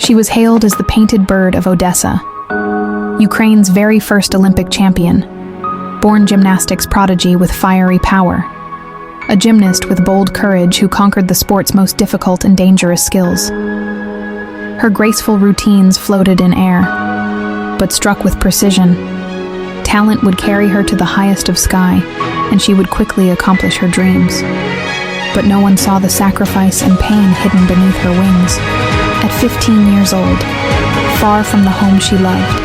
She was hailed as the painted bird of Odessa, Ukraine's very first Olympic champion, born gymnastics prodigy with fiery power, a gymnast with bold courage who conquered the sport's most difficult and dangerous skills. Her graceful routines floated in air, but struck with precision. Talent would carry her to the highest of sky, and she would quickly accomplish her dreams. But no one saw the sacrifice and pain hidden beneath her wings. At 15 years old, far from the home she loved,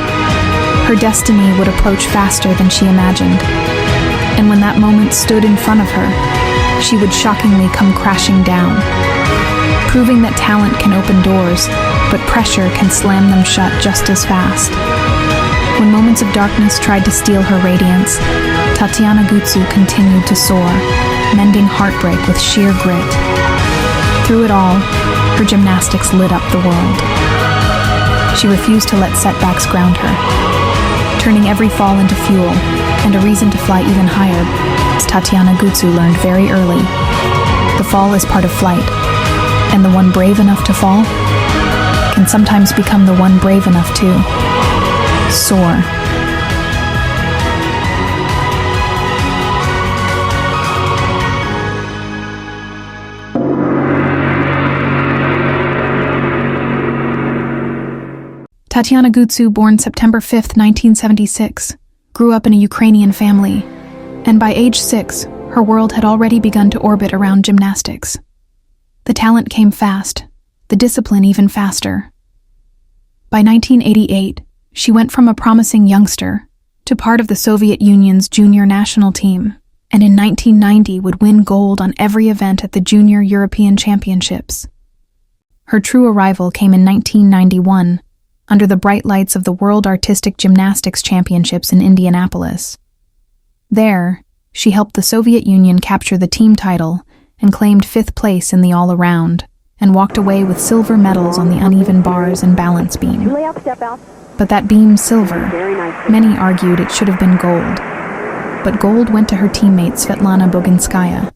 her destiny would approach faster than she imagined. And when that moment stood in front of her, she would shockingly come crashing down, proving that talent can open doors, but pressure can slam them shut just as fast. When moments of darkness tried to steal her radiance, Tatiana Gutsu continued to soar, mending heartbreak with sheer grit. Through it all, her gymnastics lit up the world. She refused to let setbacks ground her, turning every fall into fuel and a reason to fly even higher. As Tatiana Gutsu learned very early, the fall is part of flight, and the one brave enough to fall can sometimes become the one brave enough to soar. Tatiana Gutsu, born September 5, 1976, grew up in a Ukrainian family, and by age 6, her world had already begun to orbit around gymnastics. The talent came fast, the discipline even faster. By 1988, she went from a promising youngster to part of the Soviet Union's junior national team, and in 1990 would win gold on every event at the Junior European Championships. Her true arrival came in 1991, under the bright lights of the World Artistic Gymnastics Championships in Indianapolis. There, she helped the Soviet Union capture the team title and claimed 5th place in the all-around, and walked away with silver medals on the uneven bars and balance beam. But that beam silver, many argued it should have been gold. But gold went to her teammate Svetlana Boginskaya,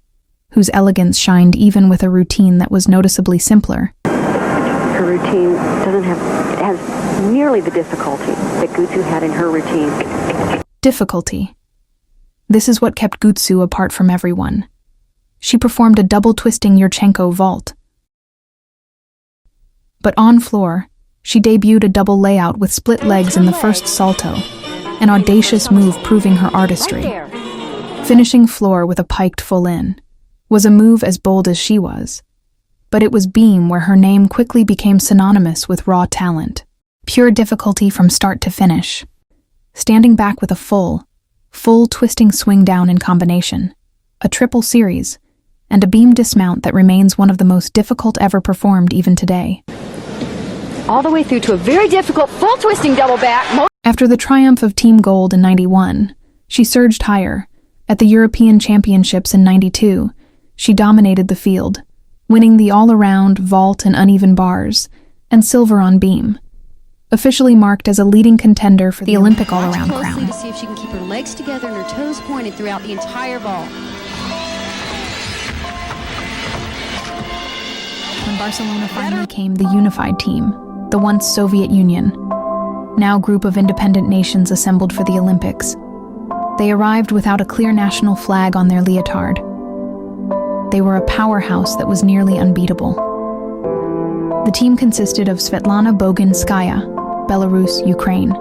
whose elegance shined even with a routine that was noticeably simpler. Her routine has nearly the difficulty that Gutsu had in her routine. Difficulty. This is what kept Gutsu apart from everyone. She performed a double-twisting Yurchenko vault. But on floor, she debuted a double layout with split legs in the first salto, an audacious move proving her artistry. Finishing floor with a piked full-in was a move as bold as she was. But it was beam where her name quickly became synonymous with raw talent. Pure difficulty from start to finish. Standing back with a full twisting swing down in combination, a triple series, and a beam dismount that remains one of the most difficult ever performed even today. All the way through to a very difficult full twisting double back. After the triumph of Team Gold in '91, she surged higher. At the European Championships in '92, she dominated the field, winning the all-around, vault, and uneven bars, and silver on beam, officially marked as a leading contender for the Olympic all-around crown. To see if she can keep her legs together and her toes pointed throughout the entire ball. When Barcelona finally came the unified team, the once Soviet Union, now group of independent nations assembled for the Olympics, they arrived without a clear national flag on their leotard. They were a powerhouse that was nearly unbeatable. The team consisted of Svetlana Boginskaya, Belarus, Ukraine;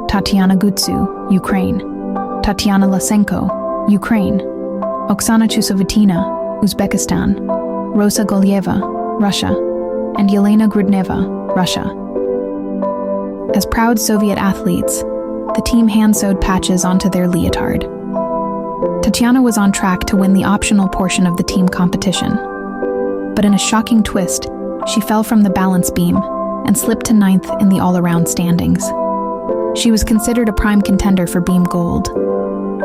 Tatiana Gutsu, Ukraine; Tatiana Lasenko, Ukraine; Oksana Chusovitina, Uzbekistan; Rosa Galieva, Russia; and Yelena Grudneva, Russia. As proud Soviet athletes, the team hand-sewed patches onto their leotard. Tatiana was on track to win the optional portion of the team competition. But in a shocking twist, she fell from the balance beam and slipped to 9th in the all-around standings. She was considered a prime contender for beam gold,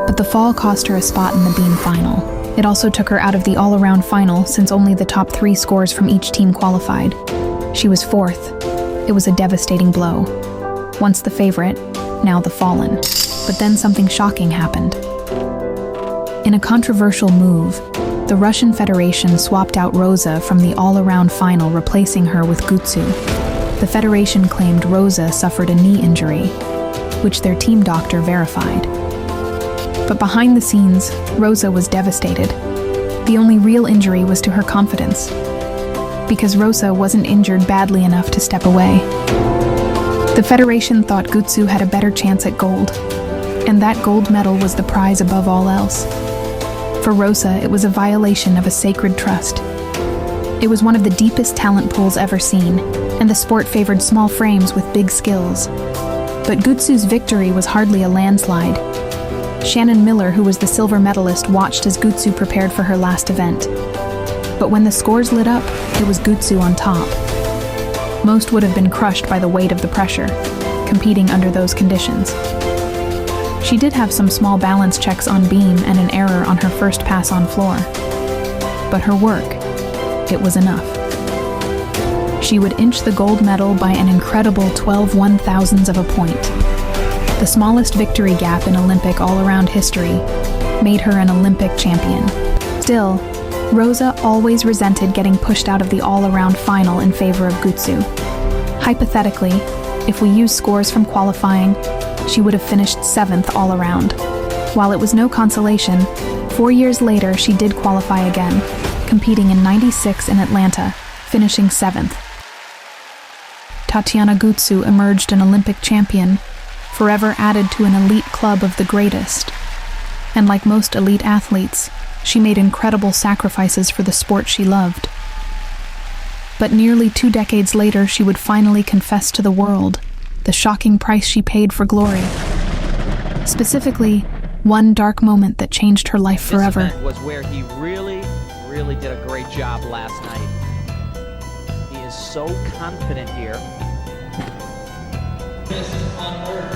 but the fall cost her a spot in the beam final. It also took her out of the all-around final since only the top 3 scores from each team qualified. She was 4th. It was a devastating blow. Once the favorite, now the fallen. But then something shocking happened. In a controversial move, The Russian Federation swapped out Rosa from the all-around final, replacing her with Gutsu. The Federation claimed Rosa suffered a knee injury, which their team doctor verified. But behind the scenes, Rosa was devastated. The only real injury was to her confidence, because Rosa wasn't injured badly enough to step away. The Federation thought Gutsu had a better chance at gold, and that gold medal was the prize above all else. For Rosa, it was a violation of a sacred trust. It was one of the deepest talent pools ever seen, and the sport favored small frames with big skills. But Gutsu's victory was hardly a landslide. Shannon Miller, who was the silver medalist, watched as Gutsu prepared for her last event. But when the scores lit up, it was Gutsu on top. Most would have been crushed by the weight of the pressure, competing under those conditions. She did have some small balance checks on beam and an error on her first pass on floor. But her work, it was enough. She would inch the gold medal by an incredible 12 1/1000ths of a point. The smallest victory gap in Olympic all-around history made her an Olympic champion. Still, Rosa always resented getting pushed out of the all-around final in favor of Gutsu. Hypothetically, if we use scores from qualifying, she would have finished 7th all-around. While it was no consolation, 4 years later she did qualify again, competing in '96 in Atlanta, finishing 7th. Tatiana Gutsu emerged an Olympic champion, forever added to an elite club of the greatest. And like most elite athletes, she made incredible sacrifices for the sport she loved. But nearly 2 decades later, she would finally confess to the world the shocking price she paid for glory. Specifically, one dark moment that changed her life forever. This event was where he really did a great job last night. He is so confident here.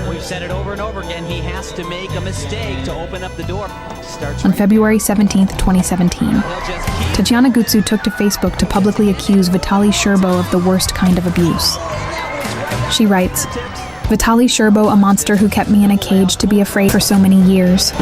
We've said it over and over again, he has to make a mistake to open up the door. On February 17th, 2017, Tatiana Gutsu took to Facebook to publicly accuse Vitaly Sherbo of the worst kind of abuse. She writes, "Vitaly Sherbo, a monster who kept me in a cage to be afraid for so many years."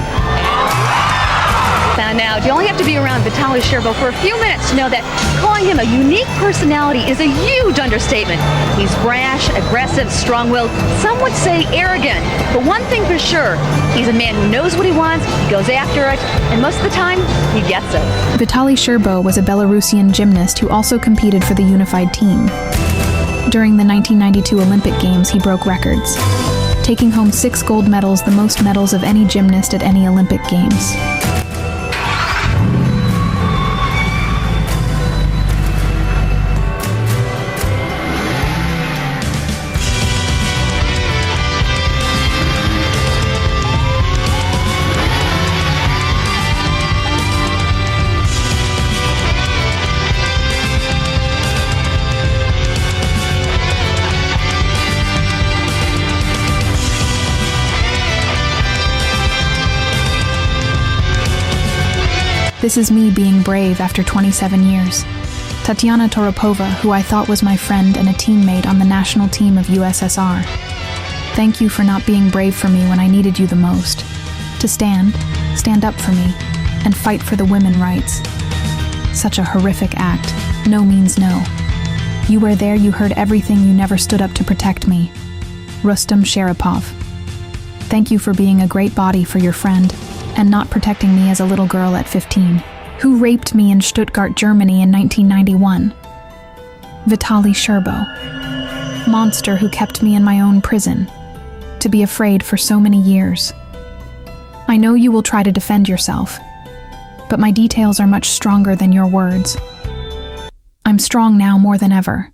Found out you only have to be around Vitaly Sherbo for a few minutes to know that calling him a unique personality is a huge understatement. He's brash, aggressive, strong-willed, some would say arrogant. But one thing for sure, he's a man who knows what he wants, he goes after it, and most of the time, he gets it. Vitaly Sherbo was a Belarusian gymnast who also competed for the unified team. During the 1992 Olympic Games, he broke records, taking home 6 gold medals, the most medals of any gymnast at any Olympic Games. This is me being brave after 27 years. Tatiana Toropova, who I thought was my friend and a teammate on the national team of USSR. Thank you for not being brave for me when I needed you the most. To stand up for me, and fight for the women's rights. Such a horrific act. No means no. You were there, you heard everything, you never stood up to protect me. Rustam Sharipov. Thank you for being a great body for your friend, and not protecting me as a little girl at 15, who raped me in Stuttgart, Germany in 1991. Vitaly Sherbo, monster who kept me in my own prison, to be afraid for so many years. I know you will try to defend yourself, but my details are much stronger than your words. I'm strong now more than ever.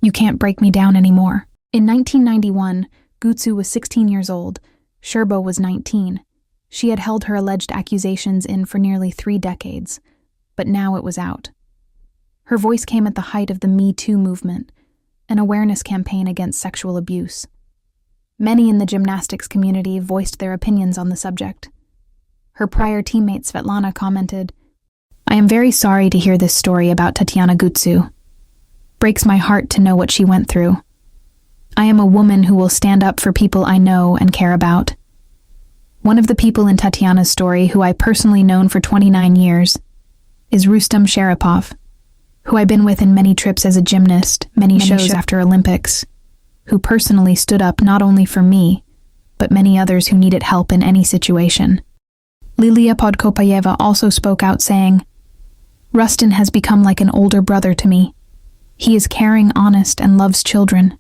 You can't break me down anymore. In 1991, Gutsu was 16 years old, Sherbo was 19. She had held her alleged accusations in for nearly 3 decades, but now it was out. Her voice came at the height of the Me Too movement, an awareness campaign against sexual abuse. Many in the gymnastics community voiced their opinions on the subject. Her prior teammate Svetlana commented, "I am very sorry to hear this story about Tatiana Gutsu. Breaks my heart to know what she went through. I am a woman who will stand up for people I know and care about. One of the people in Tatiana's story, who I personally known for 29 years, is Rustam Sharipov, who I've been with in many trips as a gymnast, many shows after Olympics, who personally stood up not only for me, but many others who needed help in any situation. Lilia Podkopayeva also spoke out saying, "Rustin has become like an older brother to me. He is caring, honest, and loves children.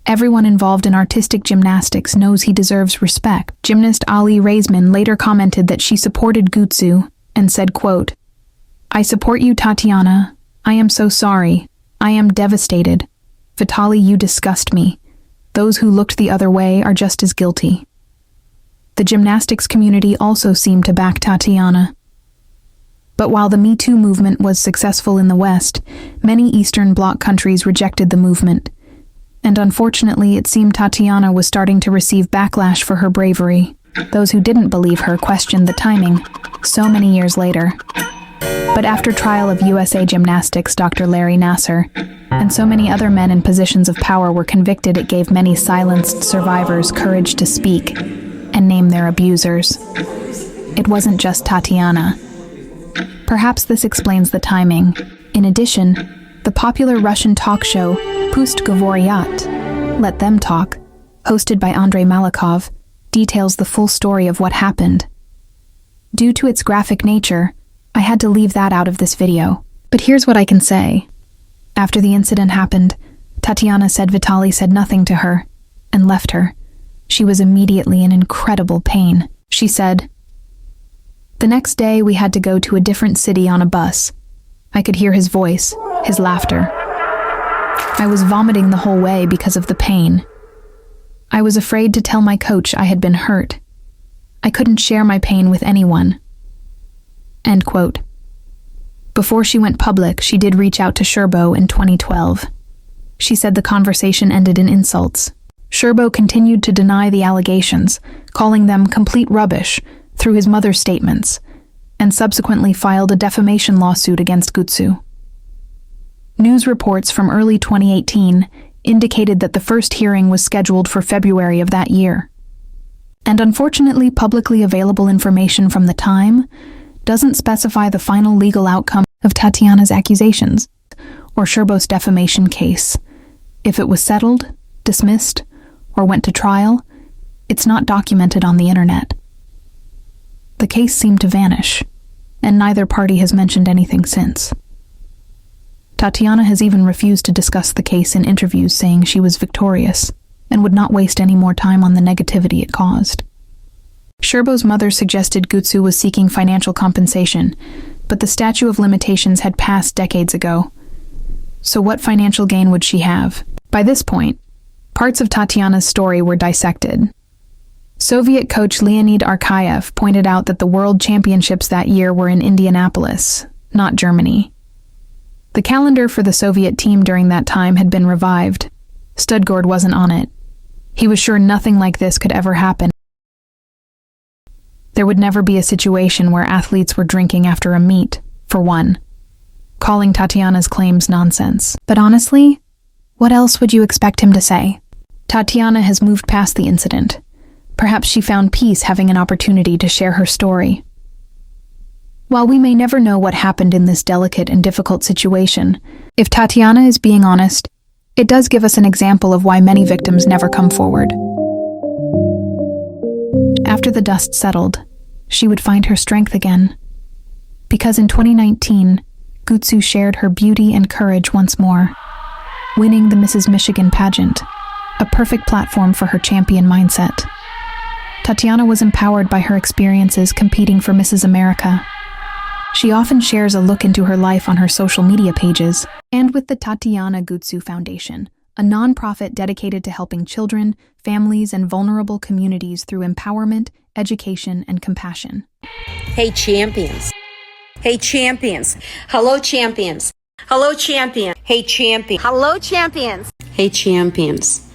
Everyone involved in artistic gymnastics knows he deserves respect." Gymnast Ali Reisman later commented that she supported Gutsu and said, quote, "I support you, Tatiana. I am so sorry. I am devastated. Vitaly, you disgust me. Those who looked the other way are just as guilty." The gymnastics community also seemed to back Tatiana. But while the Me Too movement was successful in the West, many Eastern Bloc countries rejected the movement. And unfortunately, it seemed Tatiana was starting to receive backlash for her bravery. Those who didn't believe her questioned the timing, so many years later. But after trial of USA Gymnastics Dr. Larry Nassar, and so many other men in positions of power were convicted, it gave many silenced survivors courage to speak and name their abusers. It wasn't just Tatiana. Perhaps this explains the timing. In addition, the popular Russian talk show Pust Govoryat, Let Them Talk, hosted by Andrei Malakov, details the full story of what happened. Due to its graphic nature, I had to leave that out of this video. But here's what I can say. After the incident happened, Tatiana said Vitaly said nothing to her and left her. She was immediately in incredible pain. She said, "The next day we had to go to a different city on a bus. I could hear his voice, his laughter. I was vomiting the whole way because of the pain. I was afraid to tell my coach I had been hurt. I couldn't share my pain with anyone." End quote. Before she went public, she did reach out to Sherbo in 2012. She said the conversation ended in insults. Sherbo continued to deny the allegations, calling them complete rubbish through his mother's statements, and subsequently filed a defamation lawsuit against Gutsu. News reports from early 2018 indicated that the first hearing was scheduled for February of that year. And unfortunately, publicly available information from the time doesn't specify the final legal outcome of Tatiana's accusations or Sherbo's defamation case. If it was settled, dismissed, or went to trial, it's not documented on the internet. The case seemed to vanish, and neither party has mentioned anything since. Tatiana has even refused to discuss the case in interviews, saying she was victorious and would not waste any more time on the negativity it caused. Sherbo's mother suggested Gutsu was seeking financial compensation, but the statute of limitations had passed decades ago. So what financial gain would she have? By this point, parts of Tatiana's story were dissected. Soviet coach Leonid Arkayev pointed out that the World Championships that year were in Indianapolis, not Germany. The calendar for the Soviet team during that time had been revived. Studgord wasn't on it. He was sure nothing like this could ever happen. There would never be a situation where athletes were drinking after a meet, for one, calling Tatiana's claims nonsense. But honestly, what else would you expect him to say? Tatiana has moved past the incident. Perhaps she found peace having an opportunity to share her story. While we may never know what happened in this delicate and difficult situation, if Tatiana is being honest, it does give us an example of why many victims never come forward. After the dust settled, she would find her strength again. Because in 2019, Gutsu shared her beauty and courage once more, winning the Mrs. Michigan pageant, a perfect platform for her champion mindset. Tatiana was empowered by her experiences competing for Mrs. America. She often shares a look into her life on her social media pages and with the Tatiana Gutsu Foundation, a nonprofit dedicated to helping children, families, and vulnerable communities through empowerment, education, and compassion. Hey, champions. Hey, champions. Hello, champions. Hello, champion. Hey, champion. Hello, champions. Hey, champions.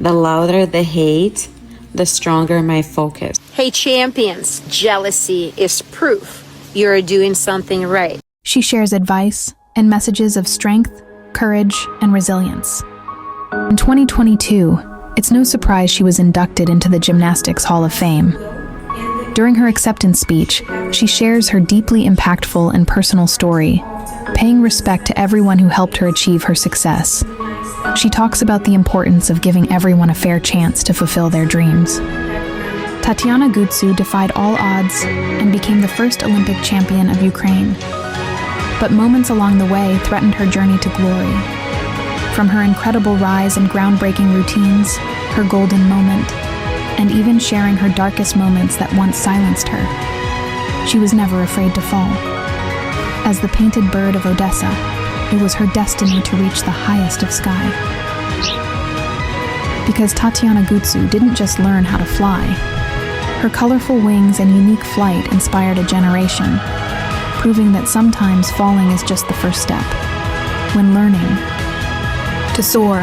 The louder the hate, the stronger my focus. Hey, champions. Jealousy is proof you're doing something right. She shares advice and messages of strength, courage, and resilience. In 2022, it's no surprise she was inducted into the Gymnastics Hall of Fame. During her acceptance speech, she shares her deeply impactful and personal story, paying respect to everyone who helped her achieve her success. She talks about the importance of giving everyone a fair chance to fulfill their dreams. Tatiana Gutsu defied all odds and became the first Olympic champion of Ukraine. But moments along the way threatened her journey to glory. From her incredible rise and groundbreaking routines, her golden moment, and even sharing her darkest moments that once silenced her, she was never afraid to fall. As the painted bird of Odessa, it was her destiny to reach the highest of sky. Because Tatiana Gutsu didn't just learn how to fly. Her colorful wings and unique flight inspired a generation, proving that sometimes falling is just the first step. When learning to soar,